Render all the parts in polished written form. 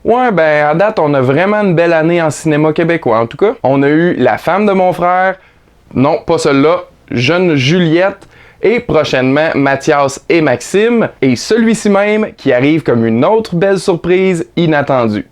Ouais, ben à date, on a vraiment une belle année en cinéma québécois, en tout cas. On a eu La femme de mon frère, non, pas celle-là, Jeune Juliette, et prochainement Mathias et Maxime, et celui-ci même qui arrive comme une autre belle surprise inattendue.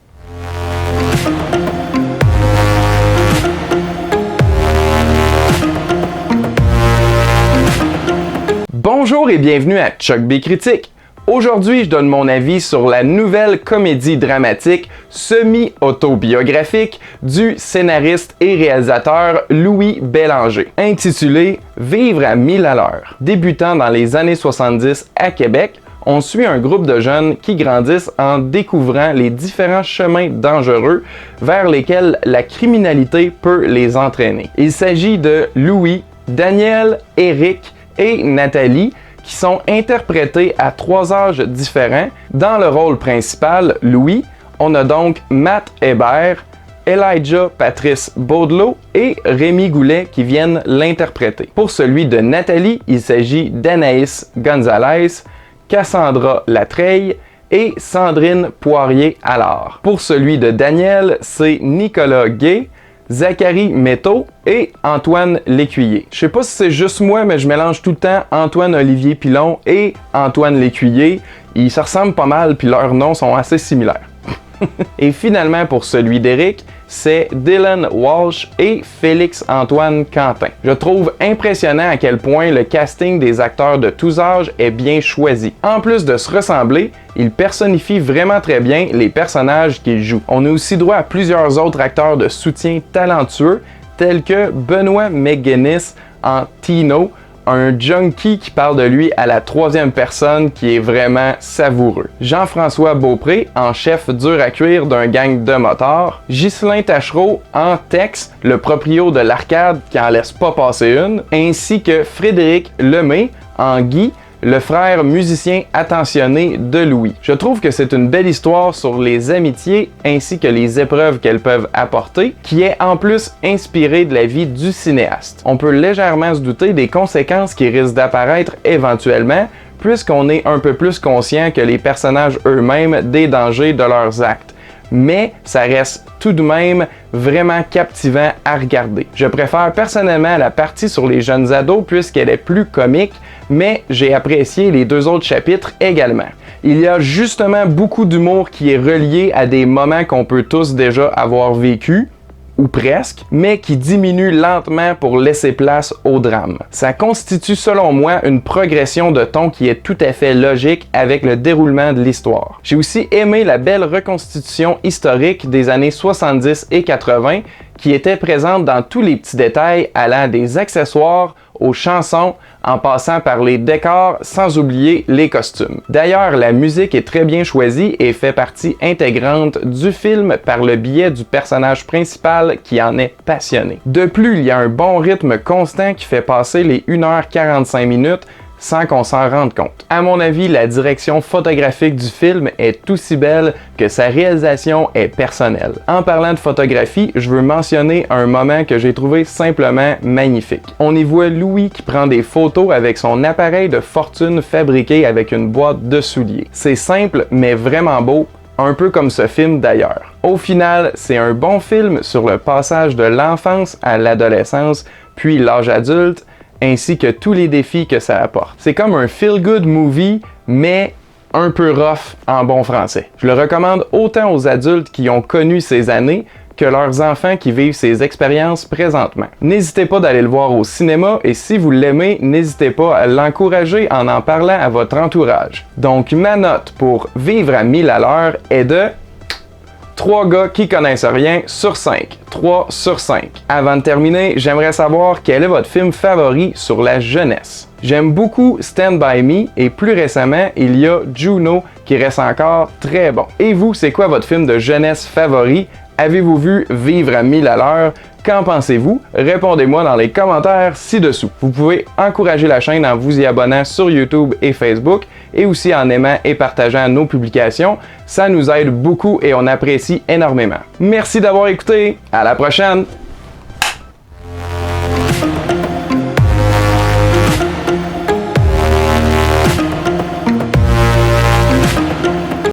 Bonjour et bienvenue à Chuck B Critique. Aujourd'hui, je donne mon avis sur la nouvelle comédie dramatique semi-autobiographique du scénariste et réalisateur Louis Bélanger, intitulée Vivre à 1000 à l'heure. Débutant dans les années 70 à Québec, on suit un groupe de jeunes qui grandissent en découvrant les différents chemins dangereux vers lesquels la criminalité peut les entraîner. Il s'agit de Louis, Daniel, Éric et Nathalie, qui sont interprétés à 3 âges différents. Dans le rôle principal, Louis, on a donc Matt Hébert, Elijah Patrice Baudelot et Rémi Goulet qui viennent l'interpréter. Pour celui de Nathalie, il s'agit d'Anaïs Gonzalez, Cassandra Latreille et Sandrine Poirier-Allard. Pour celui de Daniel, c'est Nicolas Gay, Zachary Métaux et Antoine Lécuyer. Je sais pas si c'est juste moi, mais je mélange tout le temps Antoine-Olivier Pilon et Antoine Lécuyer. Ils se ressemblent pas mal, puis leurs noms sont assez similaires. Et finalement, pour celui d'Éric, c'est Dylan Walsh et Félix-Antoine Quentin. Je trouve impressionnant à quel point le casting des acteurs de tous âges est bien choisi. En plus de se ressembler, ils personnifient vraiment très bien les personnages qu'ils jouent. On a aussi droit à plusieurs autres acteurs de soutien talentueux, tels que Benoît McGuinness en Tino, un junkie qui parle de lui à la 3e personne qui est vraiment savoureux. Jean-François Beaupré en chef dur à cuire d'un gang de motards. Ghislain Tachereau en Tex, le proprio de l'arcade qui en laisse pas passer une. Ainsi que Frédéric Lemay en Guy, le frère musicien attentionné de Louis. Je trouve que c'est une belle histoire sur les amitiés ainsi que les épreuves qu'elles peuvent apporter, qui est en plus inspirée de la vie du cinéaste. On peut légèrement se douter des conséquences qui risquent d'apparaître éventuellement, puisqu'on est un peu plus conscient que les personnages eux-mêmes des dangers de leurs actes. Mais ça reste tout de même vraiment captivant à regarder. Je préfère personnellement la partie sur les jeunes ados puisqu'elle est plus comique, mais j'ai apprécié les 2 autres chapitres également. Il y a justement beaucoup d'humour qui est relié à des moments qu'on peut tous déjà avoir vécu, ou presque, mais qui diminue lentement pour laisser place au drame. Ça constitue selon moi une progression de ton qui est tout à fait logique avec le déroulement de l'histoire. J'ai aussi aimé la belle reconstitution historique des années 70 et 80 qui était présente dans tous les petits détails allant des accessoires aux chansons en passant par les décors sans oublier les costumes. D'ailleurs, la musique est très bien choisie et fait partie intégrante du film par le biais du personnage principal qui en est passionné. De plus, il y a un bon rythme constant qui fait passer les 1h45 minutes sans qu'on s'en rende compte. À mon avis, la direction photographique du film est aussi belle que sa réalisation est personnelle. En parlant de photographie, je veux mentionner un moment que j'ai trouvé simplement magnifique. On y voit Louis qui prend des photos avec son appareil de fortune fabriqué avec une boîte de souliers. C'est simple, mais vraiment beau, un peu comme ce film d'ailleurs. Au final, c'est un bon film sur le passage de l'enfance à l'adolescence, puis l'âge adulte, ainsi que tous les défis que ça apporte. C'est comme un feel-good movie, mais un peu rough en bon français. Je le recommande autant aux adultes qui ont connu ces années que leurs enfants qui vivent ces expériences présentement. N'hésitez pas d'aller le voir au cinéma et si vous l'aimez, n'hésitez pas à l'encourager en parlant à votre entourage. Donc ma note pour Vivre à 1000 à l'heure est de 3 gars qui connaissent rien sur 5. 3 sur 5. Avant de terminer, j'aimerais savoir quel est votre film favori sur la jeunesse. J'aime beaucoup Stand By Me et plus récemment, il y a Juno qui reste encore très bon. Et vous, c'est quoi votre film de jeunesse favori? Avez-vous vu Vivre à 1000 à l'heure? Qu'en pensez-vous? Répondez-moi dans les commentaires ci-dessous. Vous pouvez encourager la chaîne en vous y abonnant sur YouTube et Facebook et aussi en aimant et partageant nos publications. Ça nous aide beaucoup et on apprécie énormément. Merci d'avoir écouté. À la prochaine!